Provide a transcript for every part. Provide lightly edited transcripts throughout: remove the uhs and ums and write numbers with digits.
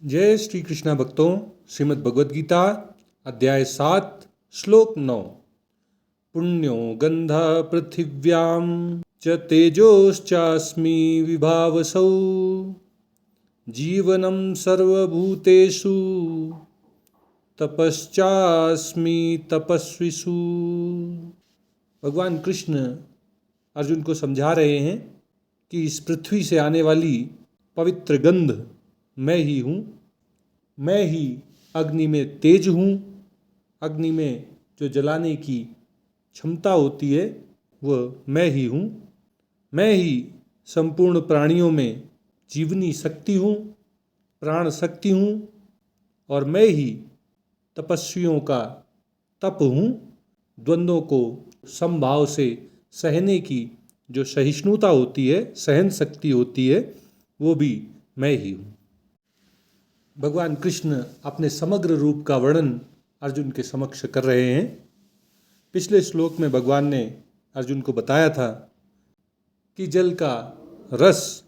जय श्री कृष्णा भक्तों, श्रीमद् भगवद गीता अध्याय 7 श्लोक 9। पुण्यो गंध पृथिव्याम च तेजोश्चास्मि विभावसौ जीवनं सर्वभूतेषु तपश्चास्मि तपस्विषु। भगवान कृष्ण अर्जुन को समझा रहे हैं कि इस पृथ्वी से आने वाली पवित्र गंध मैं ही हूँ। मैं ही अग्नि में तेज हूँ। अग्नि में जो जलाने की क्षमता होती है वह मैं ही हूँ। मैं ही संपूर्ण प्राणियों में जीवनी शक्ति हूँ, प्राण शक्ति हूँ। और मैं ही तपस्वियों का तप हूँ। द्वंद्वों को समभाव से सहने की जो सहिष्णुता होती है, सहन शक्ति होती है, वो भी मैं ही हूँ। भगवान कृष्ण अपने समग्र रूप का वर्णन अर्जुन के समक्ष कर रहे हैं। पिछले श्लोक में भगवान ने अर्जुन को बताया था कि जल का रस,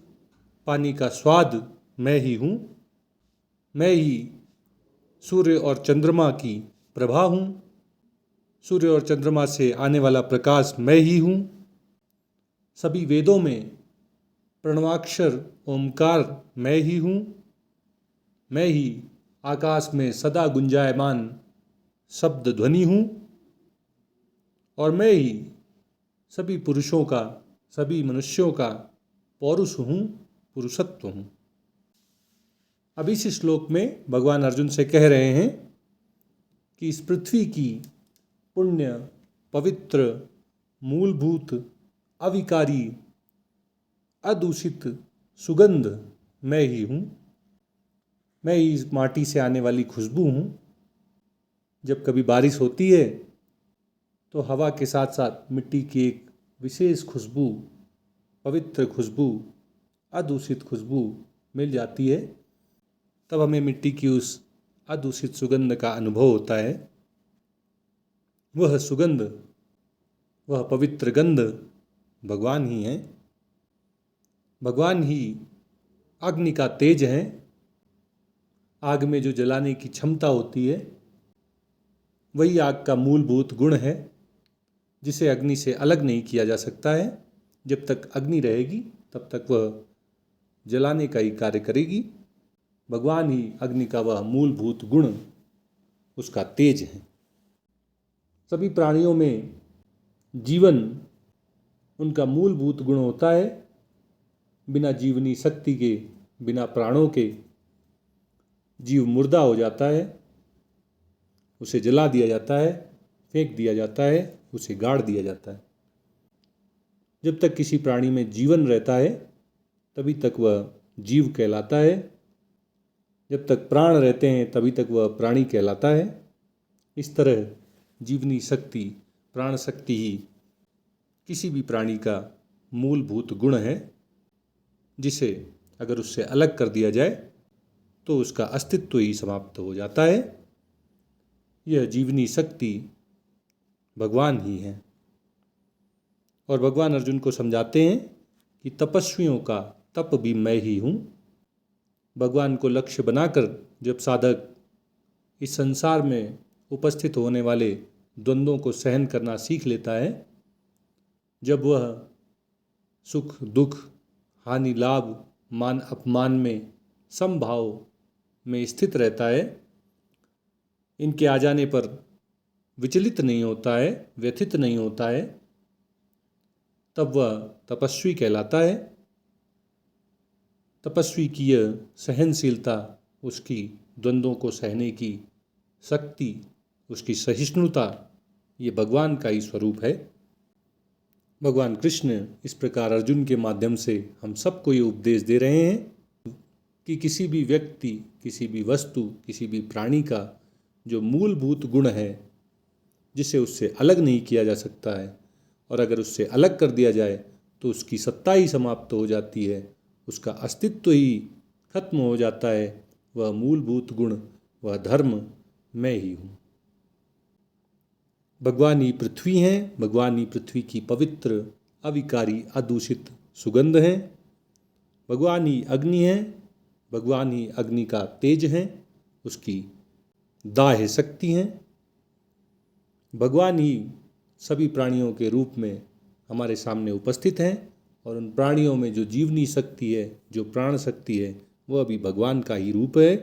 पानी का स्वाद मैं ही हूँ। मैं ही सूर्य और चंद्रमा की प्रभा हूँ। सूर्य और चंद्रमा से आने वाला प्रकाश मैं ही हूँ। सभी वेदों में प्रणवाक्षर ओमकार मैं ही हूँ। मैं ही आकाश में सदा गुंजायमान शब्द ध्वनि हूँ। और मैं ही सभी पुरुषों का, सभी मनुष्यों का पौरुष हूँ, पुरुषत्व हूँ। अब इस श्लोक में भगवान अर्जुन से कह रहे हैं कि इस पृथ्वी की पुण्य, पवित्र, मूलभूत, अविकारी, अदूषित सुगंध मैं ही हूँ। मैं ही इस माटी से आने वाली खुशबू हूँ। जब कभी बारिश होती है तो हवा के साथ साथ मिट्टी की एक विशेष खुशबू, पवित्र खुशबू, अदूषित खुशबू मिल जाती है। तब हमें मिट्टी की उस अदूषित सुगंध का अनुभव होता है। वह सुगंध, वह पवित्र गंध भगवान ही हैं। भगवान ही अग्नि का तेज हैं। आग में जो जलाने की क्षमता होती है वही आग का मूलभूत गुण है, जिसे अग्नि से अलग नहीं किया जा सकता है। जब तक अग्नि रहेगी तब तक वह जलाने का ही कार्य करेगी। भगवान ही अग्नि का वह मूलभूत गुण, उसका तेज है। सभी प्राणियों में जीवन उनका मूलभूत गुण होता है। बिना जीवनी शक्ति के, बिना प्राणों के जीव मुर्दा हो जाता है। उसे जला दिया जाता है, फेंक दिया जाता है, उसे गाड़ दिया जाता है। जब तक किसी प्राणी में जीवन रहता है तभी तक वह जीव कहलाता है। जब तक प्राण रहते हैं तभी तक वह प्राणी कहलाता है। इस तरह जीवनी शक्ति, प्राण शक्ति ही किसी भी प्राणी का मूलभूत गुण है, जिसे अगर उससे अलग कर दिया जाए तो उसका अस्तित्व ही समाप्त हो जाता है। यह जीवनी शक्ति भगवान ही है। और भगवान अर्जुन को समझाते हैं कि तपस्वियों का तप भी मैं ही हूँ। भगवान को लक्ष्य बनाकर जब साधक इस संसार में उपस्थित होने वाले द्वंद्वों को सहन करना सीख लेता है, जब वह सुख दुख, हानि लाभ, मान अपमान में समभाव में स्थित रहता है, इनके आ जाने पर विचलित नहीं होता है, व्यथित नहीं होता है, तब वह तपस्वी कहलाता है। तपस्वी की यह सहनशीलता, उसकी द्वंद्वों को सहने की शक्ति, उसकी सहिष्णुता, ये भगवान का ही स्वरूप है। भगवान कृष्ण इस प्रकार अर्जुन के माध्यम से हम सबको ये उपदेश दे रहे हैं कि किसी भी व्यक्ति, किसी भी वस्तु, किसी भी प्राणी का जो मूलभूत गुण है, जिसे उससे अलग नहीं किया जा सकता है, और अगर उससे अलग कर दिया जाए तो उसकी सत्ता ही समाप्त हो जाती है, उसका अस्तित्व ही खत्म हो जाता है। वह मूलभूत गुण, वह धर्म मैं ही हूँ। भगवान ही पृथ्वी हैं। भगवान ही पृथ्वी की पवित्र, अविकारी, अदूषित सुगंध हैं। भगवान ही अग्नि हैं। भगवान ही अग्नि का तेज हैं, उसकी दाह शक्ति हैं। भगवान ही सभी प्राणियों के रूप में हमारे सामने उपस्थित हैं और उन प्राणियों में जो जीवनी शक्ति है, जो प्राण शक्ति है, वह भी भगवान का ही रूप है।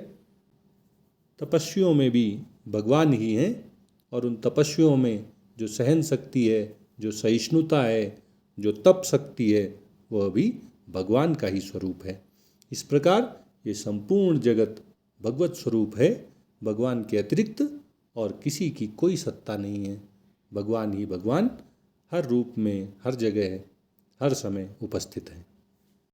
तपस्वियों में भी भगवान ही हैं और उन तपस्वियों में जो सहन शक्ति है, जो सहिष्णुता है, जो तप शक्ति है, वह भी भगवान का ही स्वरूप है। इस प्रकार ये संपूर्ण जगत भगवत स्वरूप है। भगवान के अतिरिक्त और किसी की कोई सत्ता नहीं है। भगवान ही भगवान हर रूप में, हर जगह, हर समय उपस्थित है।